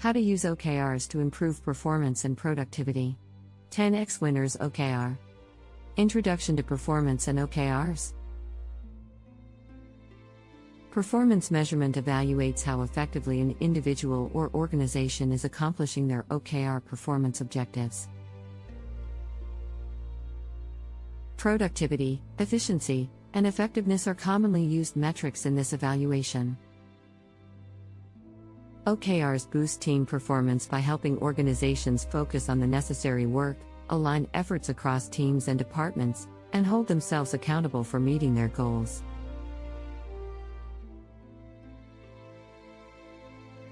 How to use OKRs to improve performance and productivity. 10x Winners OKR. Introduction to Performance and OKRs. Performance measurement evaluates how effectively an individual or organization is accomplishing their OKR performance objectives. Productivity, efficiency, and effectiveness are commonly used metrics in this evaluation. OKRs boost team performance by helping organizations focus on the necessary work, align efforts across teams and departments, and hold themselves accountable for meeting their goals.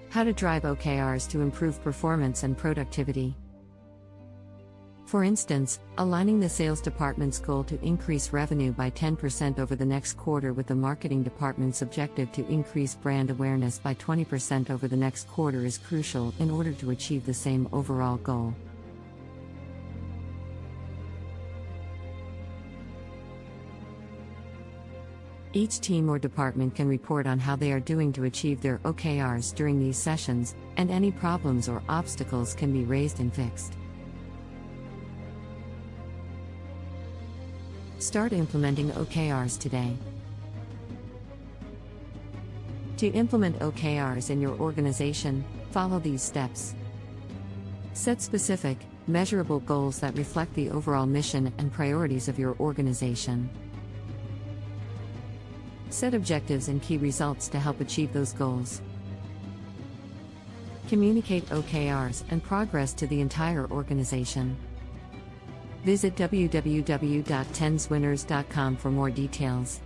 How to drive OKRs to improve performance and productivity. For instance, aligning the sales department's goal to increase revenue by 10% over the next quarter with the marketing department's objective to increase brand awareness by 20% over the next quarter is crucial in order to achieve the same overall goal. Each team or department can report on how they are doing to achieve their OKRs during these sessions, and any problems or obstacles can be raised and fixed. Start implementing OKRs today. To implement OKRs in your organization, follow these steps. Set specific, measurable goals that reflect the overall mission and priorities of your organization. Set objectives and key results to help achieve those goals. Communicate OKRs and progress to the entire organization. Visit www.10xwinners.com for more details.